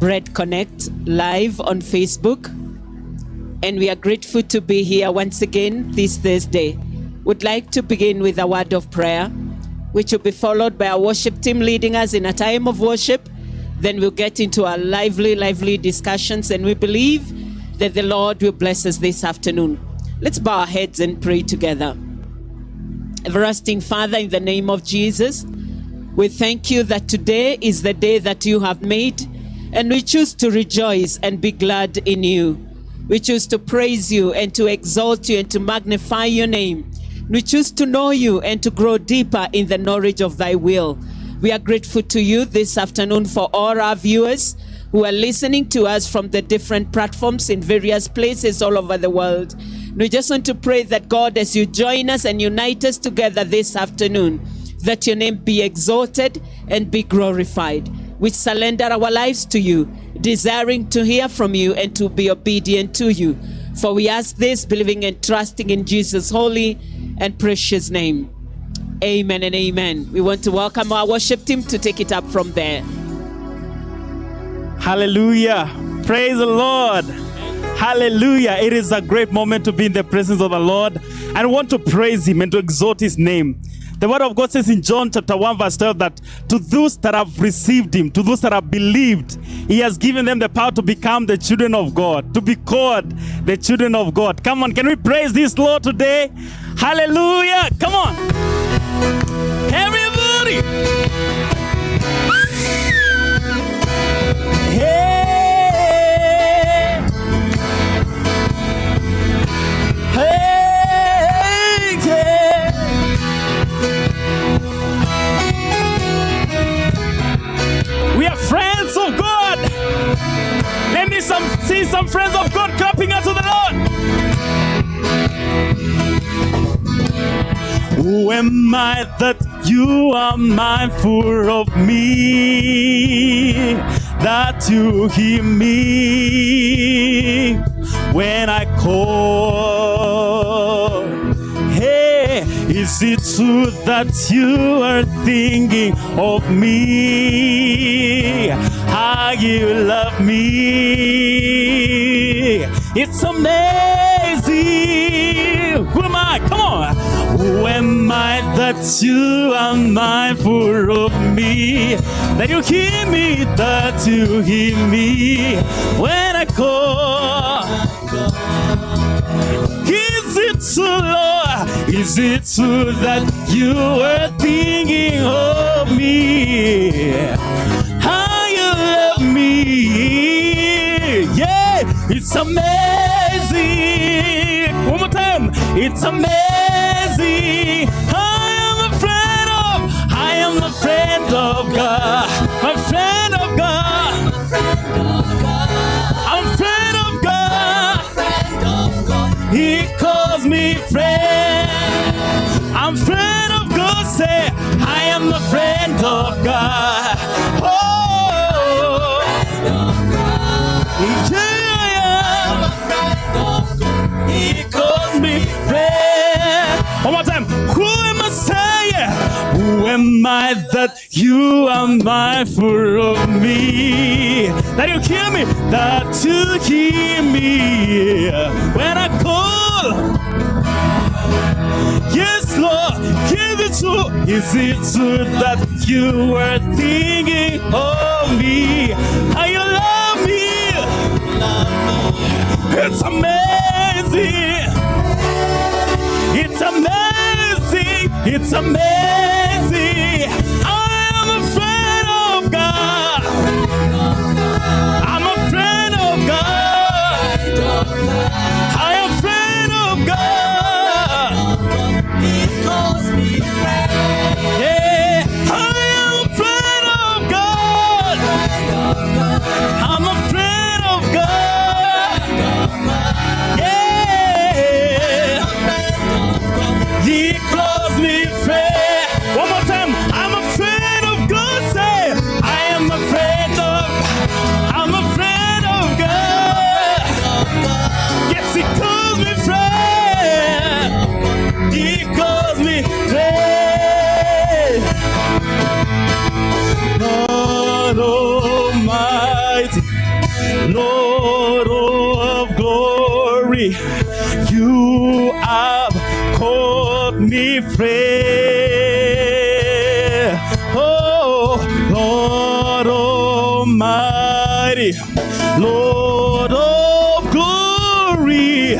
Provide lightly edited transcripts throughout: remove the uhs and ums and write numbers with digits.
Bread Connect live on Facebook. And we are grateful to be here once again this Thursday. Would like to begin with a word of prayer, which will be followed by our worship team leading us in a time of worship. Then we'll get into our lively discussions, and we believe that the Lord will bless us this afternoon. Let's bow our heads and pray together. Everlasting Father, in the name of Jesus, we thank you that today is the day that you have made, and we choose to rejoice and be glad in you. We choose to praise you and to exalt you and to magnify your name. We choose to know you and to grow deeper in the knowledge of thy will. We are grateful to you this afternoon for all our viewers who are listening to us from the different platforms in various places all over the world. We just want to pray that God, as you join us and unite us together this afternoon, that your name be exalted and be glorified. We surrender our lives to you, desiring to hear from you and to be obedient to you. For we ask this, believing and trusting in Jesus' holy and precious name. Amen and amen. We want to welcome our worship team to take it up from there. Hallelujah. Praise the Lord. Hallelujah. It is a great moment to be in the presence of the Lord and want to praise him and to exalt his name. The word of God says in John chapter 1 verse 12 that to those that have received him, to those that have believed, he has given them the power to become the children of God, to be called the children of God. Come on, can we praise this Lord today? Hallelujah. Come on. Everybody. Hey. We are friends of God. Let me see some friends of God clapping unto the Lord. Who am I that you are mindful of me, that you hear me when I call? Hey, is it true that you are thinking of me, how you love me? It's amazing. Who am I? Come on. Who am I that you are mindful of me, that you hear me, that you hear me when I call? Is it true, Lord? Is it true that you were thinking of me, how you love me? Yeah, it's amazing. One more time. It's amazing. I am a friend of God. A friend of God. I'm a friend of God. He calls me friend. I'm friend of God. Say, I am a friend of God. Oh, yeah. I'm a friend of God. He calls me friend. One more time. Who am I saying? Who am I that you are mindful of me? That you hear me? That you hear me when I call? Yes, Lord. Is it true? Is it true that you were thinking of me? How you love me? It's amazing. It's amazing. It's amazing. I am a friend of God. I'm a friend of God. I am a friend of God. He calls me friend. Yeah, I am a friend of God. Lord of glory, you have called me friend. Oh, Lord Almighty, Lord of glory,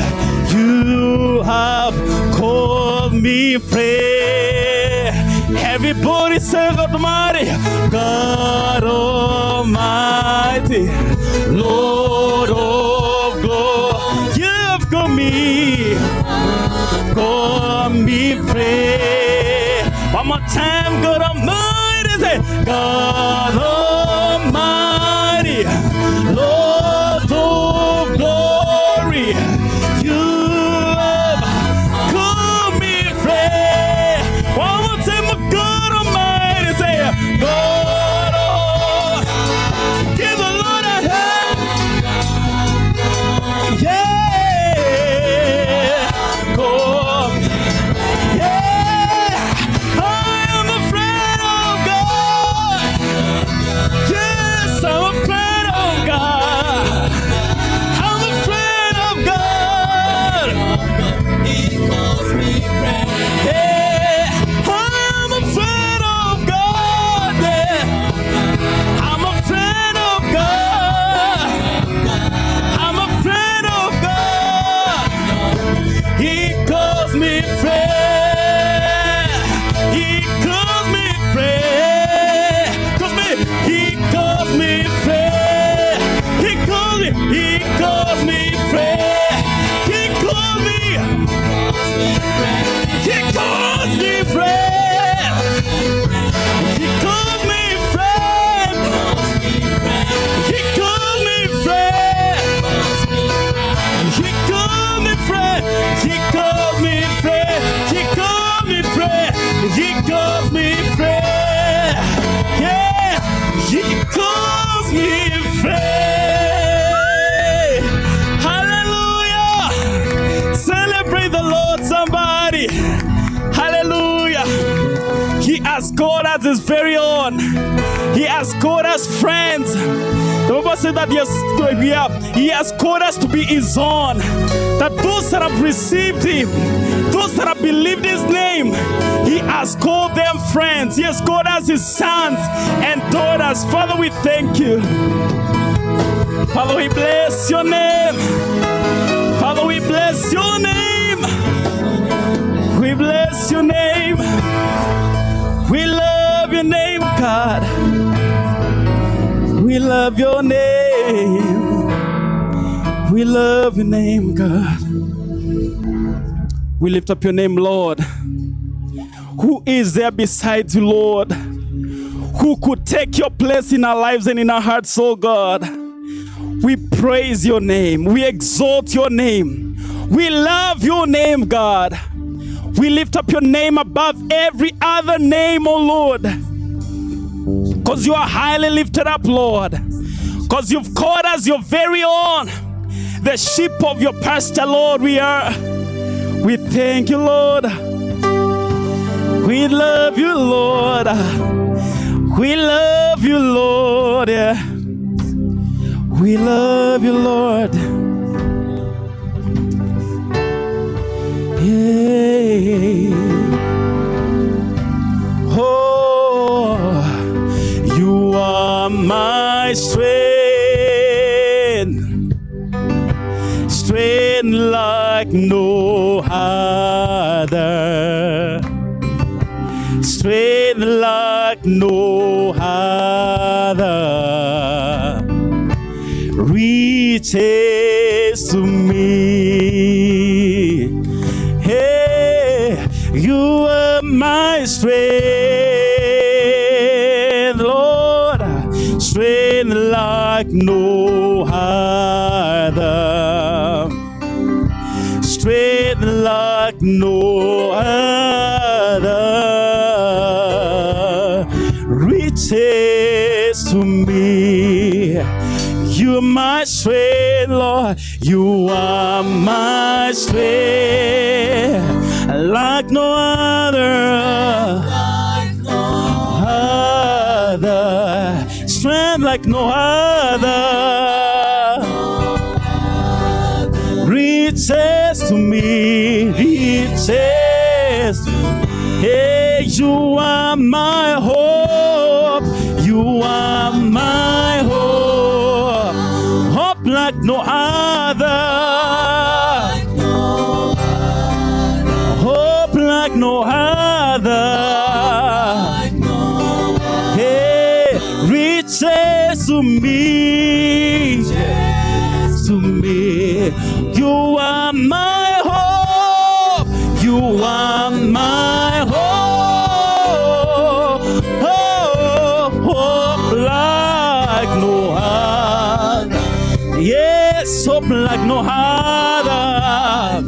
you have called me friend. Everybody say God Almighty, God Almighty, Lord of glory, you have called me friend. One more time, God Almighty, say God Almighty, Lord of glory, you have called me friend. One more time, God Almighty, say God, oh, give the Lord a hand. Yeah, God. Yeah, I am a friend of God. Yes, I'm a friend of God. I'm a friend of God. He calls me friend. Yeah, I'm a friend of God. Yeah, I'm a friend of God. I'm a friend of God. He calls me friend. He calls me friend. He calls me friend. He calls me friend. He calls me. He calls me friend. He calls me friend. He calls me friend. He calls me friend. He calls me friend. He calls me friend. He calls me friend. Yeah, he calls me friend. Hallelujah. Celebrate the Lord, somebody. Hallelujah. He has called us his very own. He has called us friends. The Bible said that he has called us to be his own. That those that have received him, those that have believed his name, he has called them friends. He has called us his sons and daughters. Father, we thank you. Father, we bless your name. Father, we bless your name. We bless your name. We love your name, God. We love your name. We love your name, God. We lift up your name, Lord. Who is there besides you, Lord? Who could take your place in our lives and in our hearts, oh God? We praise your name. We exalt your name. We love your name, God. We lift up your name above every other name, oh Lord. Because you are highly lifted up, Lord. Because you've called us your very own. The sheep of your pasture, Lord, we are. We thank you, Lord. We love you, Lord. We love you, Lord. Yeah. We love you, Lord. Yeah. Oh, you are my strength, strength like no other, strength like no other reaches to me. Hey, you are my strength, Lord, strength like no other, strength like no other reaches to me. You are my strength, Lord. You are my strength, like no other. Other strength like no other. to me, riches. Hey, you are my hope. You are my hope. Hope like no other. Hope like no other. Hey, riches to me. To me. You are my hope. You are my hope. Oh, hope like no other. Yes, hope like no other.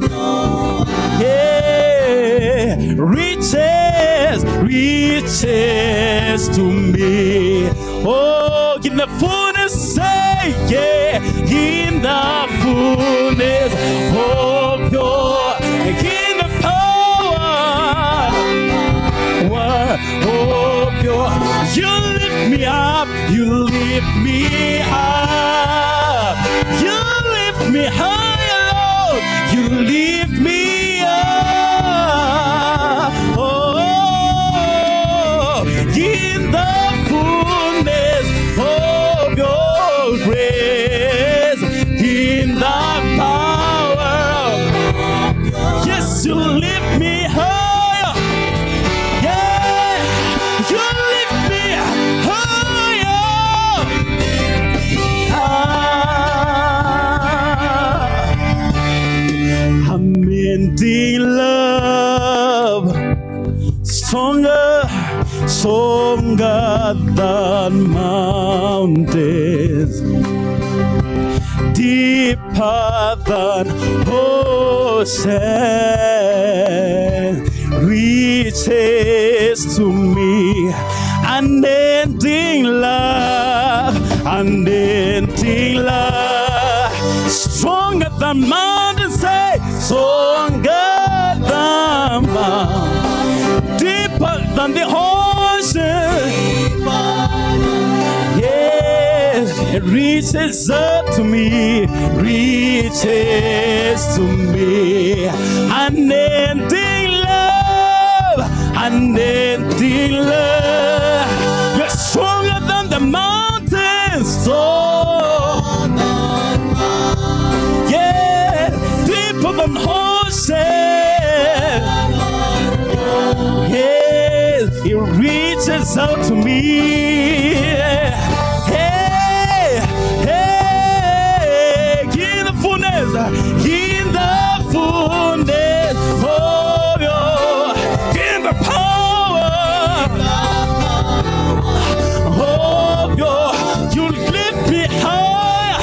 Yeah, riches, riches to me. Oh, in the fullness, say, yeah, in the fullness of your, in the power of your, you lift me up, you lift me up, you lift me higher, Lord, you lift me up. Oh, in the fullness of your grace, in the power, yes, you lift me higher. Yeah, you lift me higher. Unending love, stronger, stronger than mountains, deeper than ocean, reaches to me. Unending love, unending love, stronger than mountains, say, stronger than mountains, deeper than the ocean. Yes, it reaches up to me, reaches to me. Unending love, unending love. You're stronger than the mountains, so yeah, deeper than ocean. Yes, it reaches out to me. Hey, hey, in the fullness of your, in the power of your, you lift me high.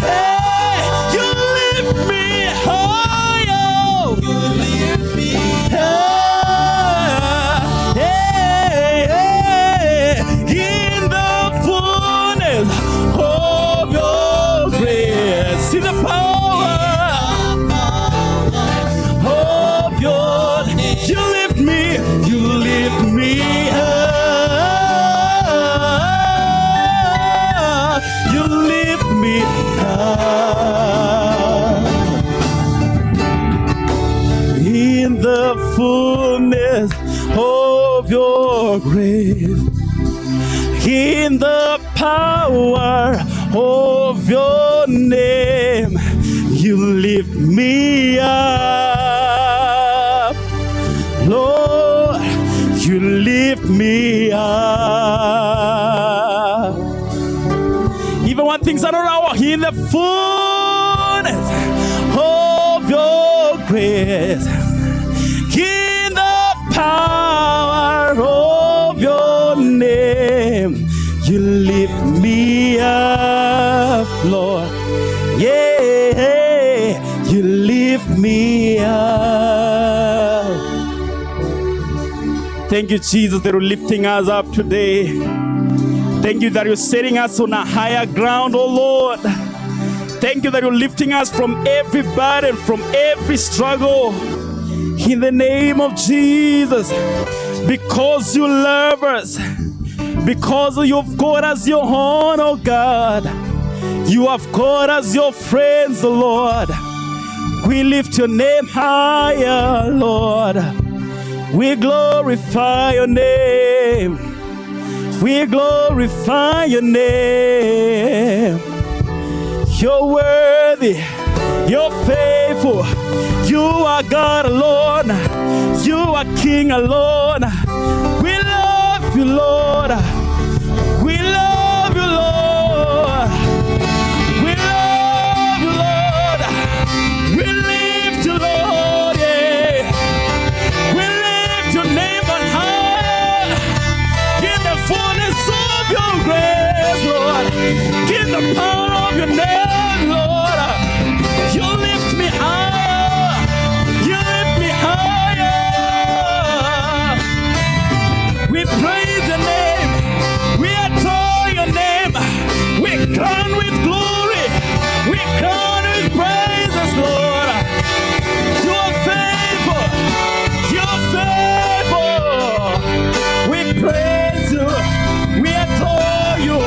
Hey, you lift me higher. You lift me high. Hey, hey, in the fullness of your grace, in the power of your, you lift me high. You lift me high. In the fullness of your grace, in the power of your name, you lift me up. Lord, you lift me up. Even when things are not our, in the fullness of your grace, in the power of your name, you lift me up, Lord. Yeah, you lift me up. Thank you, Jesus, that you're lifting us up today. Thank you that you're setting us on a higher ground, oh Lord. Thank you that you're lifting us from every burden, from every struggle. In the name of Jesus, because you love us, because you've got us your own, oh God. You have got us your friends, oh Lord. We lift your name higher, Lord. We glorify your name. We glorify your name. You're worthy. You're faithful. You are God alone. You are King alone. We love you, Lord. We love you, Lord. We love you, Lord. We lift you, Lord. Yeah. We lift your name on high. In the fullness of your grace, Lord. In the power of your name, Lord. You lift me higher. You lift me higher. We praise your name. We adore your name. We crown with glory. We crown with praises, Lord. You are faithful. You are faithful. We praise you. We adore you.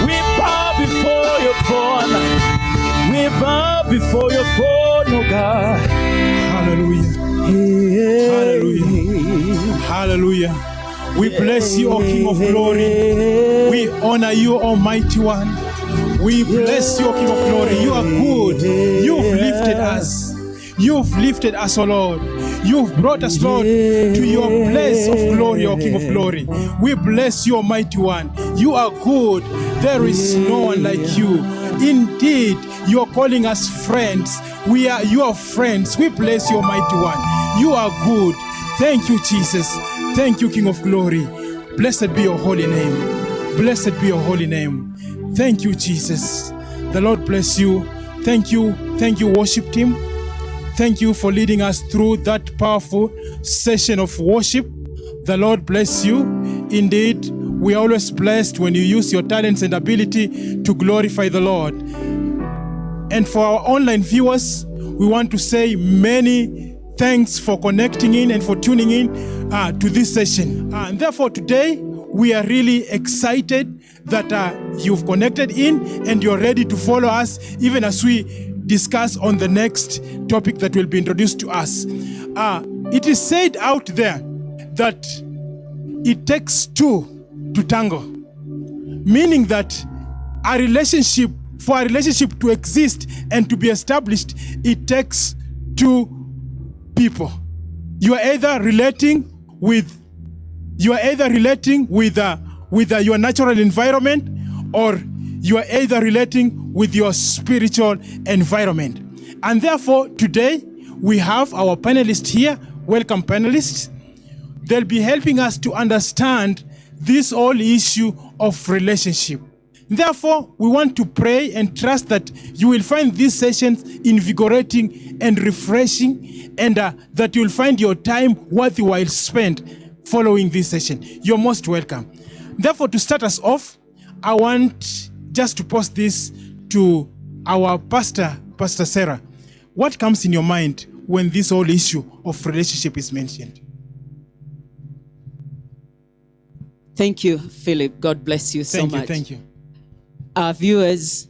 We bow before your throne. We bow before your throne, oh God. Hallelujah. Hallelujah. Hallelujah. We bless you, O King of glory. We honor you, Almighty One. We bless you, O King of glory. You are good. You've lifted us. You've lifted us, O Lord. You've brought us, Lord, to your place of glory, O King of glory. We bless you, Almighty One. You are good. There is no one like you. Indeed, you are calling us friends. We are your friends. We bless you, Almighty One. You are good. Thank you, Jesus. Thank you, King of glory. Blessed be your holy name. Blessed be your holy name. Thank you, Jesus. The Lord bless you. Thank you, worship team. Thank you for leading us through that powerful session of worship. The Lord bless you. Indeed, we are always blessed when you use your talents and ability to glorify the Lord. And for our online viewers, we want to say many thanks for connecting in and for tuning in to this session. And therefore today, we are really excited that you've connected in and you're ready to follow us even as we discuss on the next topic that will be introduced to us. It is said out there that it takes two to tango, meaning that for a relationship to exist and to be established, it takes two people. You are either relating with your natural environment, or you are either relating with your spiritual environment. And therefore, today we have our panelists here. Welcome, panelists. They'll be helping us to understand this whole issue of relationship. Therefore, we want to pray and trust that you will find these sessions invigorating and refreshing, and that you'll find your time worthwhile spent following this session. You're most welcome. Therefore, to start us off, I want just to post this to our pastor, Pastor Sarah. What comes in your mind when this whole issue of relationship is mentioned? Thank you, Philip. God bless you so much. Thank you. Our viewers,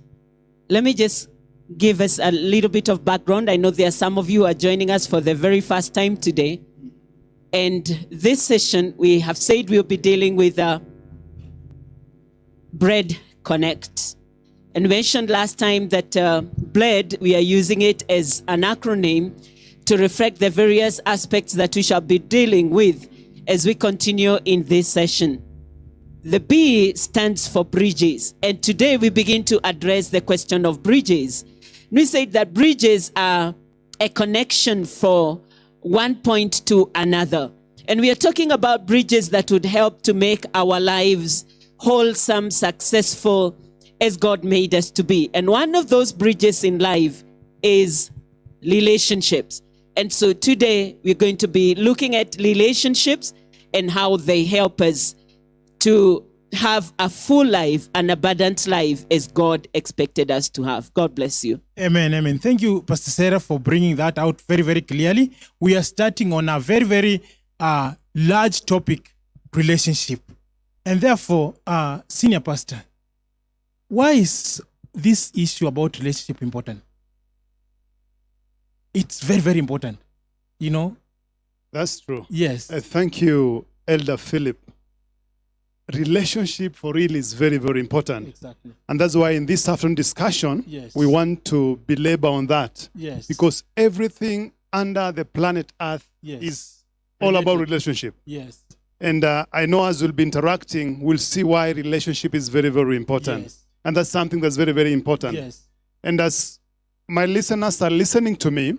let me just give us a little bit of background. I know there are some of you who are joining us for the very first time today. And this session, we have said we'll be dealing with Bread Connect. And we mentioned last time that BLED, we are using it as an acronym to reflect the various aspects that we shall be dealing with as we continue in this session. The B stands for bridges. And today we begin to address the question of bridges. We said that bridges are a connection for one point to another. And we are talking about bridges that would help to make our lives wholesome, successful, as God made us to be. And one of those bridges in life is relationships. And so today we're going to be looking at relationships and how they help us to have a full life, an abundant life as God expected us to have. God bless you. Amen, amen. Thank you, Pastor Sarah, for bringing that out very, very clearly. We are starting on a very, very large topic, relationship. And therefore, Senior Pastor, why is this issue about relationship important? it's very, very important. You know? That's true. Yes. Thank you, Elder Philip. Relationship for real is very, very important. Exactly. And that's why in this afternoon discussion, Yes. we want to belabor on that. Yes. Because everything under the planet Earth Yes. is all about relationship. Yes. And I know as we'll be interacting, we'll see why relationship is very, very important. Yes. And that's something that's very, very important. Yes. And as my listeners are listening to me,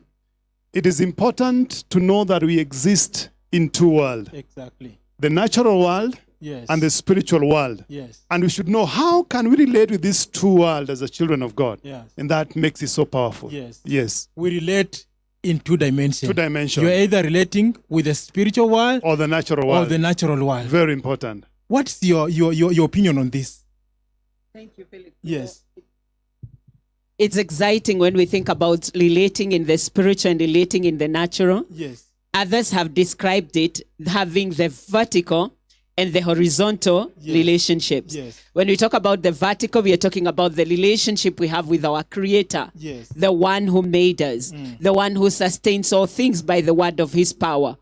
it is important to know that we exist in two worlds, Exactly. the natural world Yes. and the spiritual world. Yes. And we should know how can we relate with these two worlds as the children of God. Yes. And that makes it so powerful. Yes. Yes. We relate in two dimensions. Two dimensions. You're either relating with the spiritual world Or the natural or world. the natural world. Very important. What's your opinion on this? Thank you, Philip. Yes. It's exciting when we think about relating in the spiritual and relating in the natural. Yes. Others have described it having the vertical and the horizontal Yes. relationships. Yes. When we talk about the vertical, we are talking about the relationship we have with our Creator, Yes. the one who made us, the one who sustains all things by the word of his power,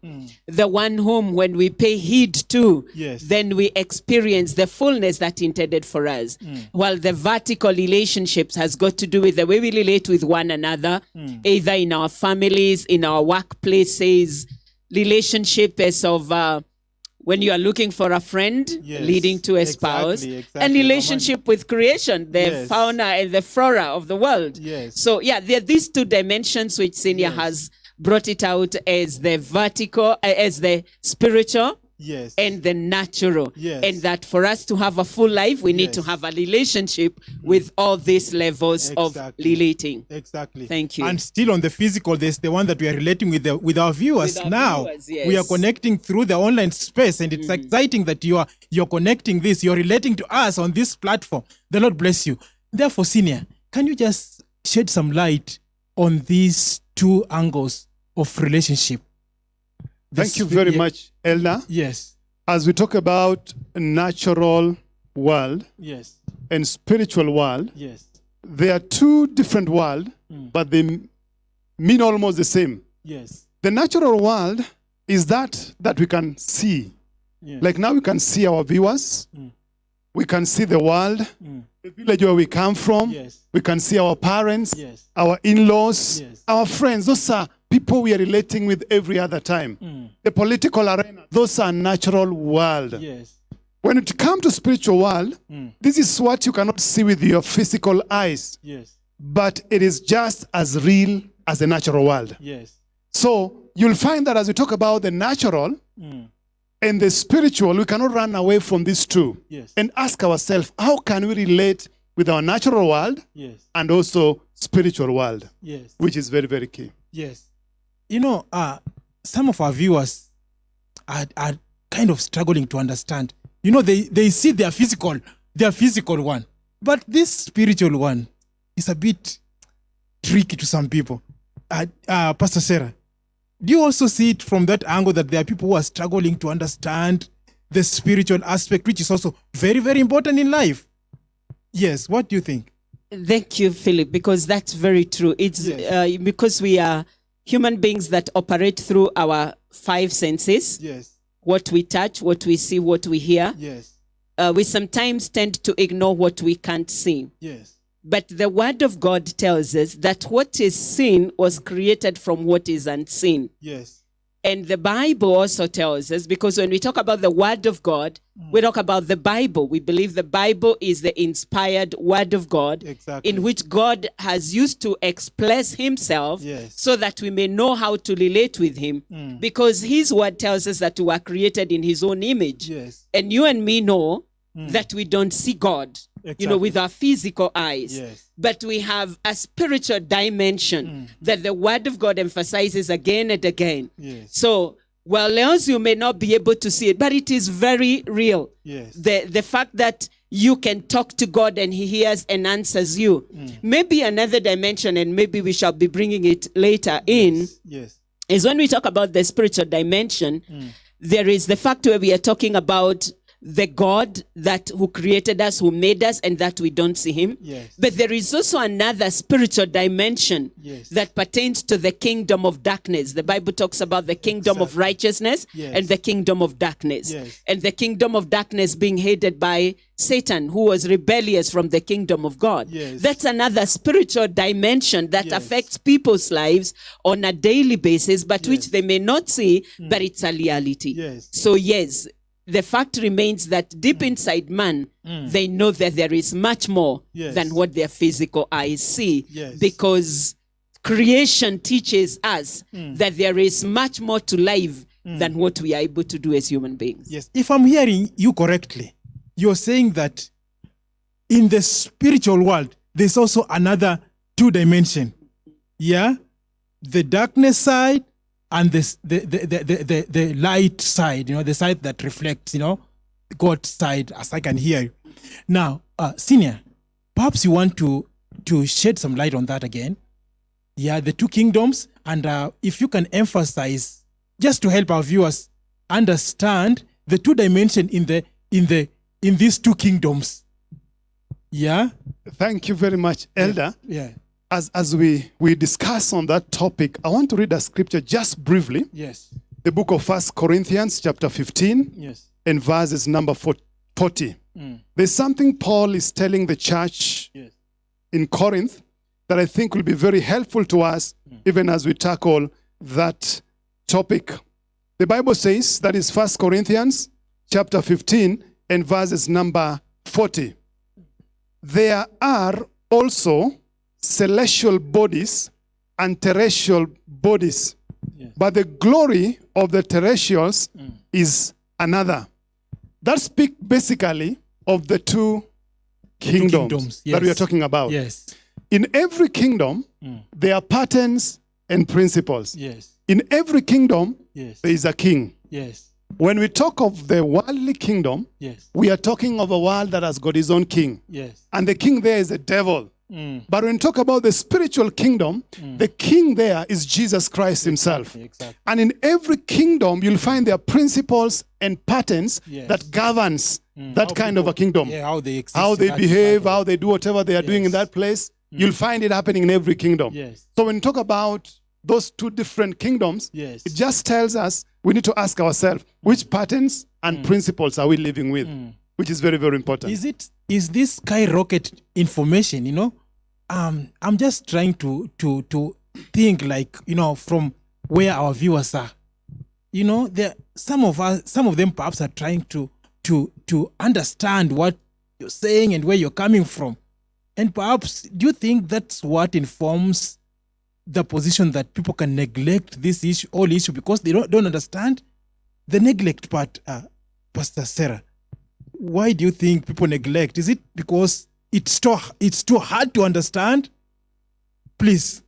the one whom, when we pay heed to, Yes. then we experience the fullness that he intended for us. While the vertical relationships has got to do with the way we relate with one another, either in our families, in our workplaces, relationship as of when you are looking for a friend, Yes, leading to a spouse, exactly, and relationship with creation, the Yes. fauna and the flora of the world. Yes. So yeah, there are these two dimensions which Senior Yes. has brought it out as the vertical, as the spiritual, Yes. and the natural. Yes. And that for us to have a full life, we need to Yes. have a relationship with all these levels of Exactly. relating. Exactly. Thank you. And still on the physical, there's the one that we are relating with our viewers With our now. viewers, yes. We are connecting through the online space, and it's exciting that you're connecting this. You're relating to us on this platform. The Lord bless you. Therefore, Senior, can you just shed some light on these two angles of relationship? Thank you very much, Elder. Yes. As we talk about natural world Yes. and spiritual world, Yes. they are two different worlds, but they mean almost the same. Yes. The natural world is that we can see. Yes. Like now we can see our viewers. We can see the world, the village where we come from. Yes. We can see our parents, Yes. our in-laws, Yes. our friends. Those are people we are relating with every other time. The political arena, those are natural world. Yes. When it comes to spiritual world, this is what you cannot see with your physical eyes, Yes. but it is just as real as the natural world. Yes. So you'll find that as we talk about the natural and the spiritual, we cannot run away from these two Yes. and ask ourselves, how can we relate with our natural world Yes. and also spiritual world, Yes. which is very, very key. Yes. You know, some of our viewers are kind of struggling to understand. You know, they see their physical one, but this spiritual one is a bit tricky to some people. Pastor Sarah, do you also see it from that angle that there are people who are struggling to understand the spiritual aspect, which is also very, very important in life? Yes. What do you think? Thank you, Philip, because that's very true. It's Yes. because we are human beings that operate through our five senses, Yes. what we touch, what we see, what we hear. Yes. We sometimes tend to ignore what we can't see. Yes. But the word of God tells us that what is seen was created from what is unseen. Yes. And the Bible also tells us, because when we talk about the word of God, we talk about the Bible. We believe the Bible is the inspired word of God, Exactly. in which God has used to express himself, Yes. so that we may know how to relate with him. Because his word tells us that we were created in his own image. Yes. And you and me know that we don't see God, Exactly. with our physical eyes. Yes. But we have a spiritual dimension that the word of God emphasizes again and again. Yes. So, well, else you may not be able to see it, but it is very real. Yes. The fact that you can talk to God and he hears and answers you. Maybe another dimension, and maybe we shall be bringing it later in, Yes. is when we talk about the spiritual dimension, there is the fact where we are talking about the God that who created us, who made us, and that we don't see him. Yes. But there is also another spiritual dimension Yes. that pertains to the kingdom of darkness. The Bible talks about the kingdom of righteousness Yes. and the kingdom of darkness. Yes. And the kingdom of darkness being headed by Satan, who was rebellious from the kingdom of God. Yes. That's another spiritual dimension that Yes. affects people's lives on a daily basis, but which Yes. they may not see, but it's a reality. Yes. So yes, the fact remains that deep inside man, they know that there is much more Yes. than what their physical eyes see. Yes. Because creation teaches us that there is much more to life than what we are able to do as human beings. Yes. If I'm hearing you correctly, you're saying that in the spiritual world, there's also another 2 dimension. Yeah? The darkness side and the light side, the side that reflects, God's side, as I can hear you. Now, Senior, perhaps you want to shed some light on that again. Yeah, the 2 kingdoms, and if you can emphasize, just to help our viewers understand the 2 dimension in these 2 kingdoms. Yeah. Thank you very much, Elder. Yeah. As we discuss on that topic, I want to read a scripture just briefly. Yes. The book of 1 Corinthians chapter 15 Yes. and verses number 40. There's something Paul is telling the church Yes. in Corinth that I think will be very helpful to us even as we tackle that topic. The Bible says, that is 1 Corinthians chapter 15 and verses number 40. There are also celestial bodies and terrestrial bodies, but the glory of the terrestrials is another. That speaks basically of the 2 kingdoms, yes. that we are talking about. Yes. In every kingdom, there are patterns and principles. Yes. In every kingdom, Yes. there is a king. Yes. When we talk of the worldly kingdom, Yes. we are talking of a world that has got his own king. Yes. And the king there is the devil. But when we talk about the spiritual kingdom, the king there is Jesus Christ himself. Exactly. And in every kingdom, you'll find there are principles and patterns Yes. that governs that How kind of a people- kingdom. Yeah, how they exist. How in they that behave, environment. how they do whatever they are doing in Yes. that place, you'll find it happening in every kingdom. Yes. So when we talk about those 2 different kingdoms, Yes. it just tells us we need to ask ourselves, which patterns and principles are we living with? Which is very, very important. Is this skyrocket information, I'm just trying to think like, from where our viewers are. There some of them perhaps are trying to understand what you're saying and where you're coming from. And perhaps, do you think that's what informs the position that people can neglect this whole issue because they don't understand? The neglect part, Pastor Sarah, why do you think people neglect? Is it because it's too hard to understand? Please.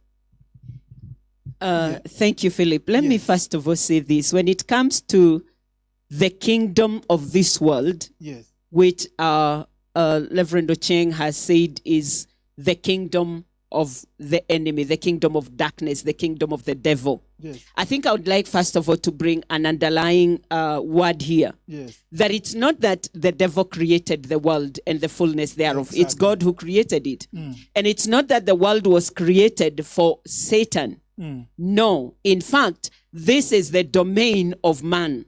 Thank you, Philip. Let me first of all say this. When it comes to the kingdom of this world, Yes. which Reverend Ocheng has said is the kingdom of the enemy, the kingdom of darkness, the kingdom of the devil. Yes. I think I would like, first of all, to bring an underlying word here. Yes. That it's not that the devil created the world and the fullness thereof. It's Exactly. God who created it. And it's not that the world was created for Satan. No. In fact, this is the domain of man.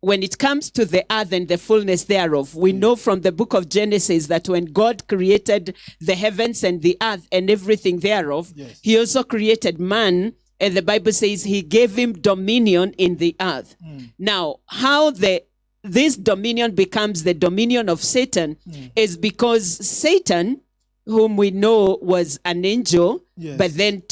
When it comes to the earth and the fullness thereof, we know from the book of Genesis that when God created the heavens and the earth and everything thereof, Yes. he also created man, and the Bible says he gave him dominion in the earth. Now, how this dominion becomes the dominion of Satan is because Satan, whom we know was an angel, Yes. but then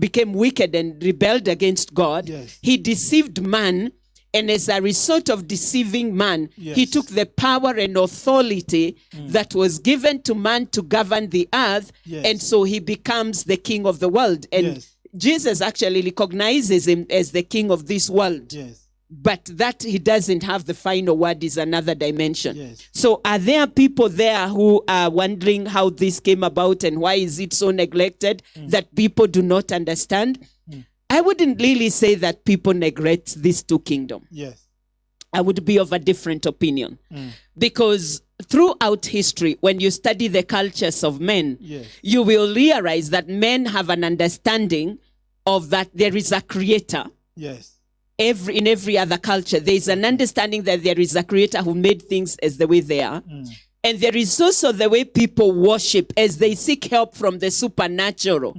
became wicked and rebelled against God, Yes. he deceived man. And as a result of deceiving man, he Yes. took the power and authority that was given to man to govern the earth. Yes. And so he becomes the king of the world. And Yes. Jesus actually recognizes him as the king of this world. Yes. But that he doesn't have the final word is another dimension. Yes. So are there people there who are wondering how this came about and why is it so neglected that people do not understand? I wouldn't really say that people neglect these 2 kingdoms. Yes. I would be of a different opinion. Because throughout history, when you study the cultures of men, Yes. you will realize that men have an understanding of that there is a creator. Yes. In every other culture, there is an understanding that there is a creator who made things as the way they are. And there is also the way people worship as they seek help from the supernatural,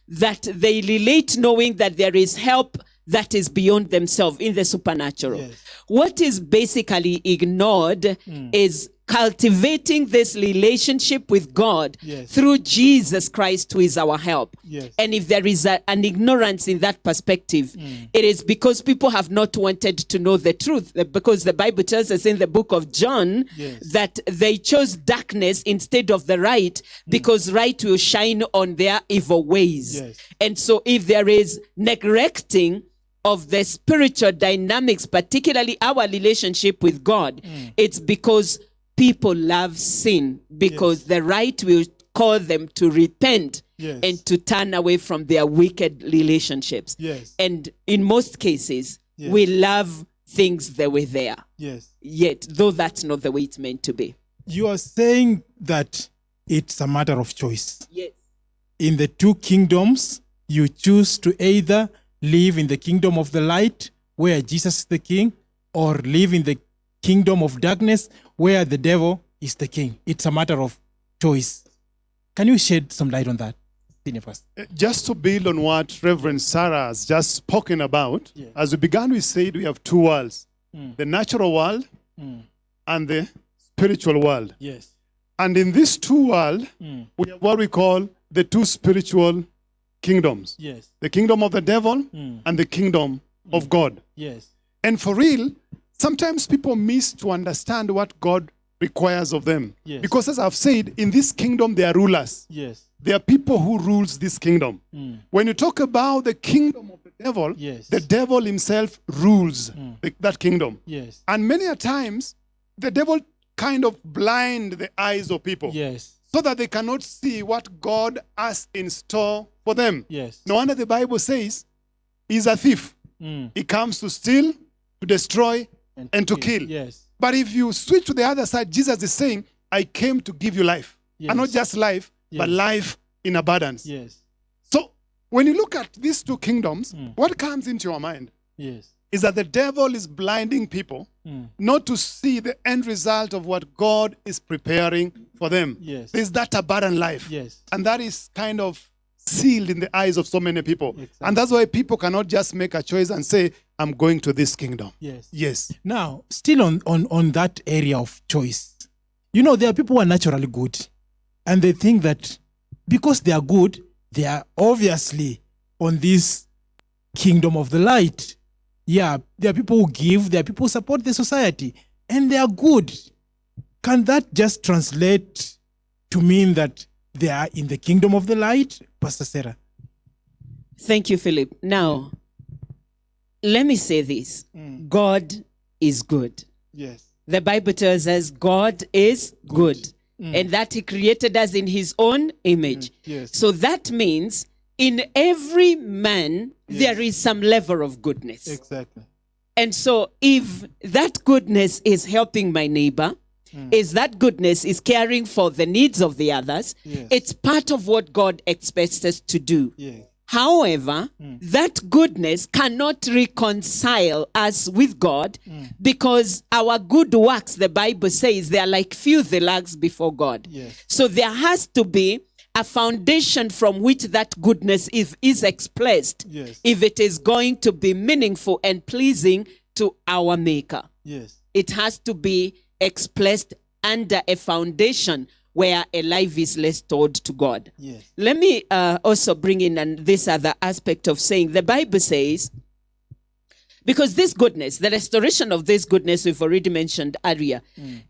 that they relate knowing that there is help that is beyond themselves in the supernatural. Yes. What is basically ignored is cultivating this relationship with God Yes. through Jesus Christ, who is our help. Yes. And if there is an ignorance in that perspective, it is because people have not wanted to know the truth. Because the Bible tells us in the book of John Yes. that they chose darkness instead of the light, because light will shine on their evil ways. Yes. And so if there is neglecting of the spiritual dynamics, particularly our relationship with God, it's because people love sin, because the right will call them to repent Yes. and to turn away from their wicked relationships. Yes. And in most cases, Yes. we love things the way they are. Yes. Yet, though that's not the way it's meant to be. You are saying that it's a matter of choice. Yes. In the two kingdoms, you choose to either live in the kingdom of the light, where Jesus is the king, or live in the kingdom of darkness, where the devil is the king. It's a matter of choice. Can you shed some light on that? Senior Pastor. Just to build on what Reverend Sarah has just spoken about, Yeah. as we began, we said we have two worlds, the natural world and the spiritual world. Yes. And in these two worlds, we have what we call the two spiritual kingdoms, Yes. the kingdom of the devil and the kingdom of God. Yes. And for real, sometimes people miss to understand what God requires of them. Yes. Because as I've said, in this kingdom, there are rulers. Yes. There are people who rules this kingdom. When you talk about the kingdom of the devil, Yes. the devil himself rules that kingdom. Yes. And many a times, the devil kind of blind the eyes of people Yes. so that they cannot see what God has in store for them. Yes. No wonder the Bible says he's a thief. He comes to steal, to destroy, and to kill. Yes. But if you switch to the other side, Jesus is saying, I came to give you life. Yes. And not just life, but Yes. life in abundance. Yes. So when you look at these two kingdoms, what comes into your mind Yes. is that the devil is blinding people not to see the end result of what God is preparing for them. Yes. There's that abundant life. Yes. And that is kind of sealed in the eyes of so many people. Exactly. And that's why people cannot just make a choice and say, I'm going to this kingdom. Yes. Yes. Now, still on that area of choice, you know, there are people who are naturally good, and they think that because they are good, they are obviously on this kingdom of the light. Yeah, there are people who give, there are people who support the society, and they are good. Can that just translate to mean that they are in the kingdom of the light, Pastor Sarah? Thank you, Philip. Now, let me say this. God is good. Yes. The Bible tells us God is good. And that he created us in his own image. Yes. So that means in every man, there is some level of goodness. Exactly. And so if that goodness is helping my neighbor, is that goodness is caring for the needs of the others, Yes. it's part of what God expects us to do. Yes. However, that goodness cannot reconcile us with God because our good works, the Bible says, they are like filthy rags before God. Yes. So there has to be a foundation from which that goodness is expressed Yes. if it is going to be meaningful and pleasing to our Maker. Yes. It has to be expressed under a foundation where a life is restored to God. Yes. Let me also bring in this other aspect of saying the Bible says, because this goodness, the restoration of this goodness we've already mentioned earlier,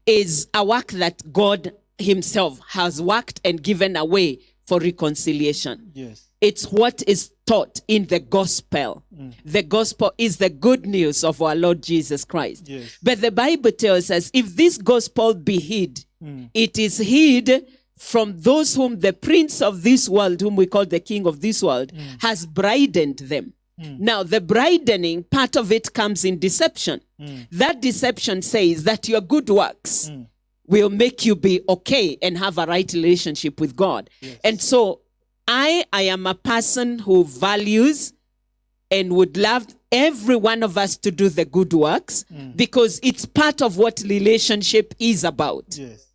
is a work that God himself has worked and given away for reconciliation. Yes. It's what is taught in the gospel. The gospel is the good news of our Lord Jesus Christ. Yes. But the Bible tells us if this gospel be hid, it is hid from those whom the prince of this world, whom we call the king of this world, has bridened them. Now, the bridening, part of it comes in deception. That deception says that your good works will make you be okay and have a right relationship with God. And so I am a person who values and would love every one of us to do the good works because it's part of what relationship is about. Yes.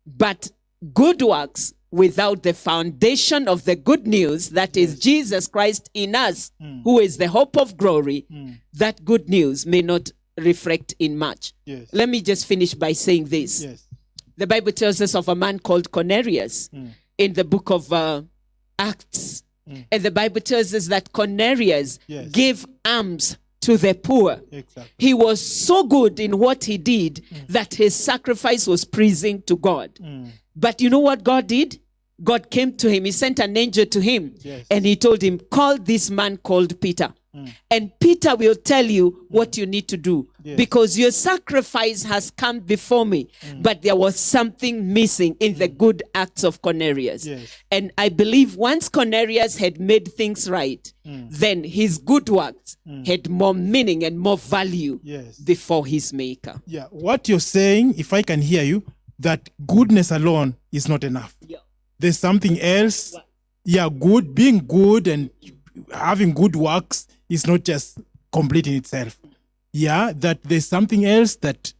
But good works without the foundation of the good news, that is Jesus Christ in us, who is the hope of glory, that good news may not reflect in much. Yes. Let me just finish by saying this. Yes. The Bible tells us of a man called Cornelius in the book of Acts. And the Bible tells us that Cornelius Yes. gave alms to the poor. Exactly. He was so good in what he did that his sacrifice was pleasing to God. But you know what God did? God came to him. He sent an angel to him. Yes. And he told him, call this man called Peter. And Peter will tell you what you need to do. Yes. Because your sacrifice has come before me. But there was something missing in the good acts of Cornelius. Yes. And I believe once Cornelius had made things right, then his good works had more meaning and more value Yes. before his maker. Yeah. What you're saying, if I can hear you, that goodness alone is not enough. Yeah. There's something else. Yeah, good, being good and having good works is not just complete in itself. Yeah, that there's something else that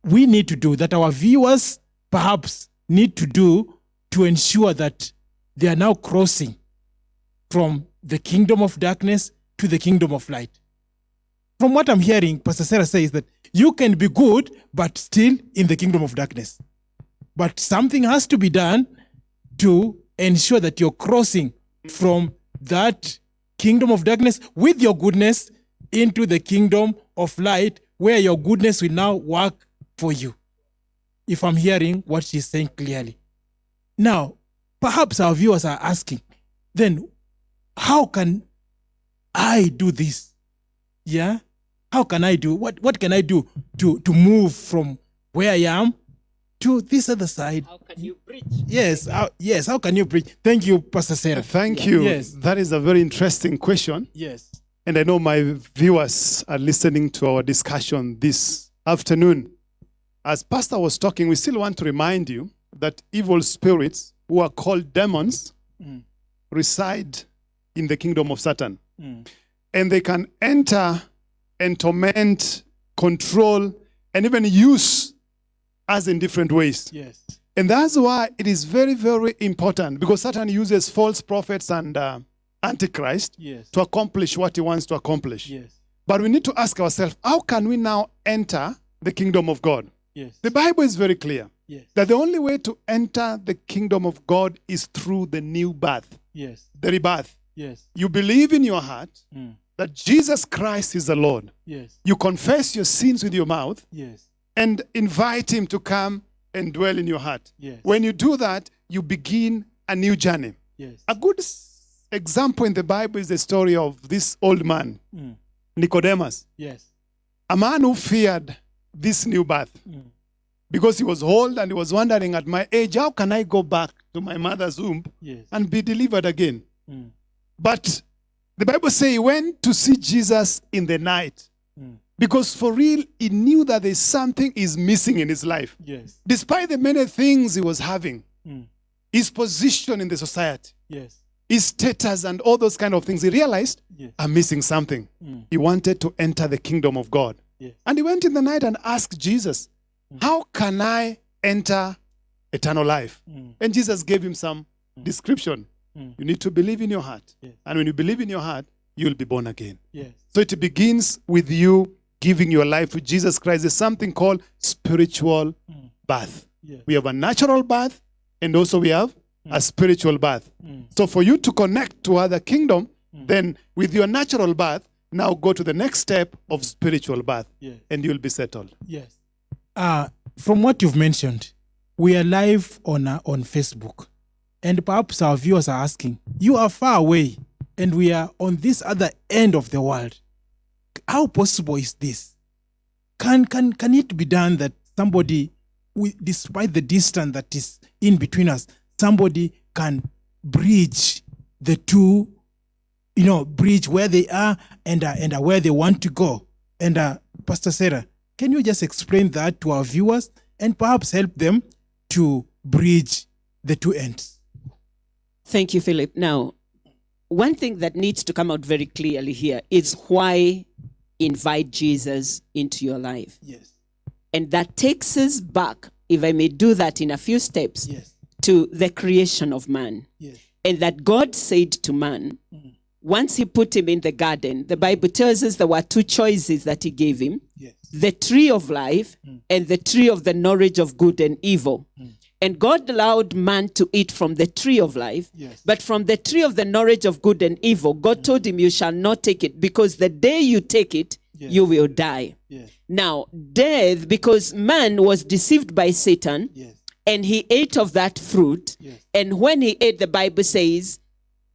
we need to do, that our viewers perhaps need to do to ensure that they are now crossing from the kingdom of darkness to the kingdom of light. From what I'm hearing, Pastor Sarah says that you can be good, but still in the kingdom of darkness. But something has to be done to ensure that you're crossing from that kingdom of darkness with your goodness into the kingdom of light, where your goodness will now work for you. If I'm hearing what she's saying clearly. Now, perhaps our viewers are asking, then how can I do this? Yeah? How can I do? What can I do to move from where I am to this other side? How can you preach? Yes, how can you preach? Thank you, Pastor Sarah. Thank you. Yes. That is a very interesting question. Yes. And I know my viewers are listening to our discussion this afternoon. As Pastor was talking, we still want to remind you that evil spirits, who are called demons, reside in the kingdom of Satan. And they can enter and torment, control, and even use us in different ways. Yes. And that's why it is very, very important, because Satan uses false prophets and Antichrist Yes. to accomplish what he wants to accomplish. Yes. But we need to ask ourselves, how can we now enter the kingdom of God? Yes. The Bible is very clear Yes. that the only way to enter the kingdom of God is through the new birth, Yes. the rebirth. Yes. You believe in your heart that Jesus Christ is the Lord. Yes. You confess your sins with your mouth Yes. and invite him to come and dwell in your heart. Yes. When you do that, you begin a new journey. Yes. A good example in the Bible is the story of this old man, Nicodemus, Yes. a man who feared this new birth because he was old and he was wondering, at my age, how can I go back to my mother's womb Yes. and be delivered again? But the Bible says he went to see Jesus in the night because for real, he knew that there's something is missing in his life. Yes. Despite the many things he was having, his position in the society, Yes. his status and all those kind of things, he realized, Yes. I'm missing something. He wanted to enter the kingdom of God. Yes. And he went in the night and asked Jesus, how can I enter eternal life? And Jesus gave him some description. You need to believe in your heart. Yes. And when you believe in your heart, you'll be born again. Yes. So it begins with you giving your life to Jesus Christ. There's something called spiritual birth. Yes. We have a natural birth, and also we have a spiritual birth. So for you to connect to other kingdom, then with your natural birth, now go to the next step of spiritual birth, Yes. and you'll be settled. Yes. From what you've mentioned, we are live on Facebook. And perhaps our viewers are asking, you are far away and we are on this other end of the world. How possible is this? Can it be done that somebody, despite the distance that is in between us, somebody can bridge the two bridge where they are and where they want to go. And Pastor Sarah, can you just explain that to our viewers and perhaps help them to bridge the two ends? Thank you, Philip. Now, one thing that needs to come out very clearly here is why invite Jesus into your life. Yes. And that takes us back, if I may do that in a few steps, Yes. to the creation of man. Yes. And that God said to man, once he put him in the garden, the Bible tells us there were two choices that he gave him. Yes. The tree of life and the tree of the knowledge of good and evil. And God allowed man to eat from the tree of life, Yes. but from the tree of the knowledge of good and evil, God told him, you shall not take it, because the day you take it, Yes. you will die. Yes. Now, death, because man was deceived by Satan, Yes. and he ate of that fruit, Yes. and when he ate, the Bible says,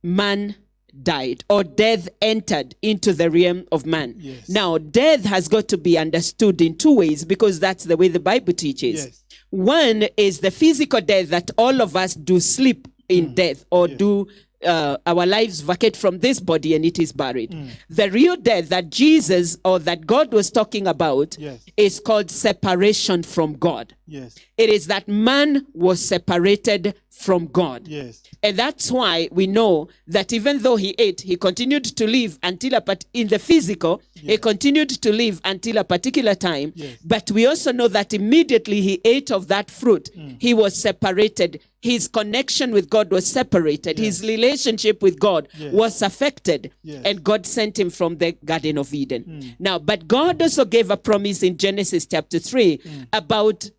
man died, or death entered into the realm of man. Yes. Now, death has got to be understood in two ways, because that's the way the Bible teaches. Yes. One is the physical death, that all of us do sleep in death, or do our lives vacate from this body and it is buried. The real death that Jesus or that God was talking about Yes. is called separation from God. Yes. It is that man was separated from God. Yes. And that's why we know that even though he ate, he continued to live until in the physical, he continued to live until a particular time. Yes. But we also know that immediately he ate of that fruit, he was separated. His connection with God was separated. His relationship with God was affected. Yes. And God sent him from the Garden of Eden. Now, but God also gave a promise in Genesis chapter 3 about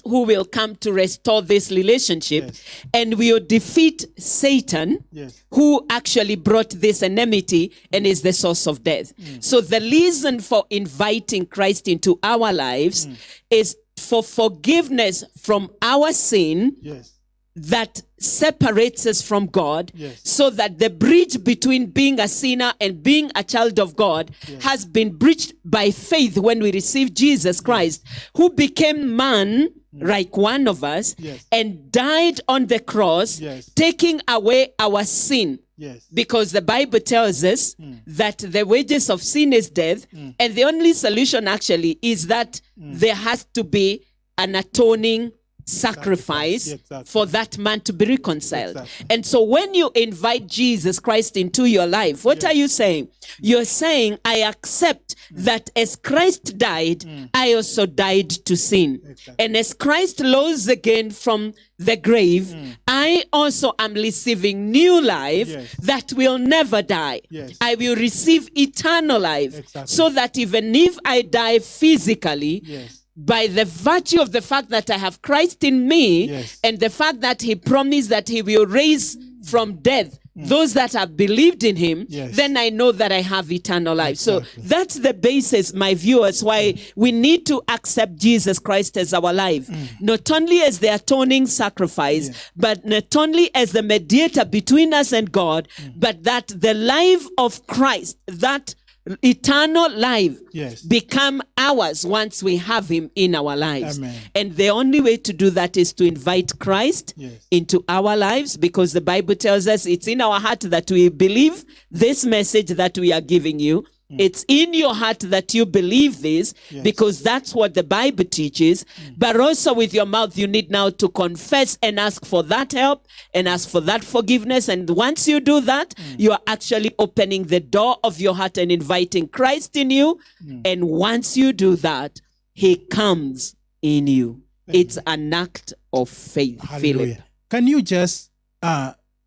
who will come to restore this relationship, Yes. and will defeat Satan, Yes. who actually brought this enmity and is the source of death. So the reason for inviting Christ into our lives is for forgiveness from our sin Yes. that separates us from God, Yes. so that the bridge between being a sinner and being a child of God has been bridged by faith when we receive Jesus Christ, who became man like one of us, Yes. and died on the cross, Yes. taking away our sin. Yes. Because the Bible tells us that the wages of sin is death, and the only solution actually is that there has to be an atoning sacrifice Exactly. for that man to be reconciled. Exactly. And so when you invite Jesus Christ into your life, what are you saying? You're saying, I accept that as Christ died, I also died to sin. Exactly. And as Christ rose again from the grave, I also am receiving new life Yes. that will never die. Yes. I will receive eternal life, Exactly. so that even if I die physically, Yes. by the virtue of the fact that I have Christ in me, Yes. and the fact that he promised that he will raise from death those that have believed in him, Yes. then I know that I have eternal life. Exactly. So that's the basis, my viewers, why we need to accept Jesus Christ as our life. Not only as the atoning sacrifice, but not only as the mediator between us and God, but that the life of Christ, that eternal life, Yes. become ours once we have him in our lives. Amen. And the only way to do that is to invite Christ Yes. into our lives, because the Bible tells us it's in our heart that we believe this message that we are giving you. It's in your heart that you believe this, because that's what the Bible teaches. But also with your mouth, you need now to confess and ask for that help and ask for that forgiveness. And once you do that, you are actually opening the door of your heart and inviting Christ in you. And once you do that, he comes in you. It's an act of faith. Philip. Hallelujah. Can you just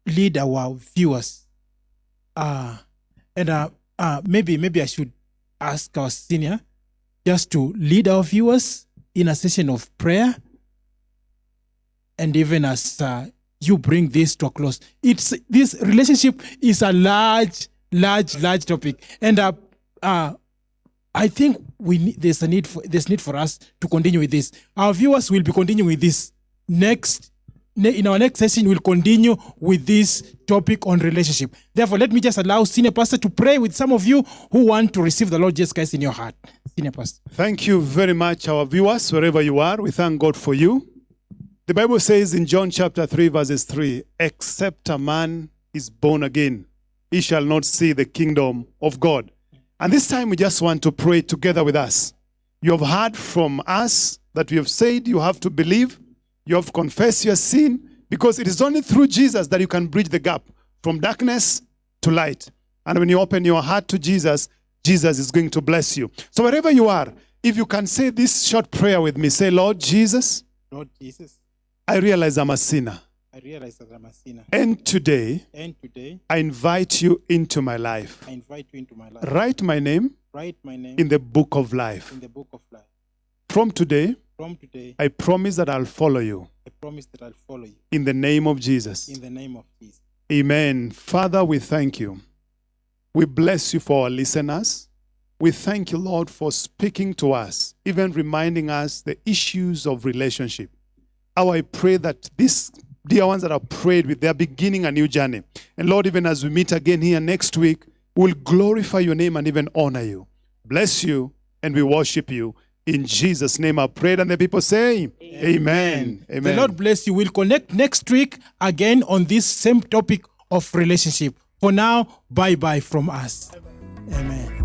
lead our viewers? Maybe I should ask our senior just to lead our viewers in a session of prayer. And even as you bring this to a close, this relationship is a large topic. And I think there's need for us to continue with this. Our viewers will be continuing with this in our next session. We'll continue with this topic on relationship. Therefore, let me just allow Senior Pastor to pray with some of you who want to receive the Lord Jesus Christ in your heart. Senior Pastor. Thank you very much, our viewers, wherever you are. We thank God for you. The Bible says in John chapter 3, verses 3, except a man is born again, he shall not see the kingdom of God. And this time we just want to pray together with us. You have heard from us that we have said you have to believe, you have to confess your sin, because it is only through Jesus that you can bridge the gap from darkness to light. And when you open your heart to Jesus, Jesus is going to bless you. So wherever you are, if you can say this short prayer with me, say, Lord Jesus, Lord Jesus, I realize I'm a sinner. I realize that I'm a sinner. And today, And today, I invite you into my life. I invite you into my life. Write my name Write my name in the book of life. in the book of life. From today, From today, I promise that I'll follow you. I promise that I'll follow you. In the name of Jesus. In the name of Jesus. Amen. Father, we thank you. We bless you for our listeners. We thank you, Lord, for speaking to us, even reminding us the issues of relationship. How I pray that these dear ones that have prayed with, they're beginning a new journey. And Lord, even as we meet again here next week, we'll glorify your name and even honor you. Bless you, and we worship you. In Jesus' name I prayed, and the people say, Amen. Amen. The Lord bless you. We'll connect next week again on this same topic of relationship. For now, bye-bye from us. Amen.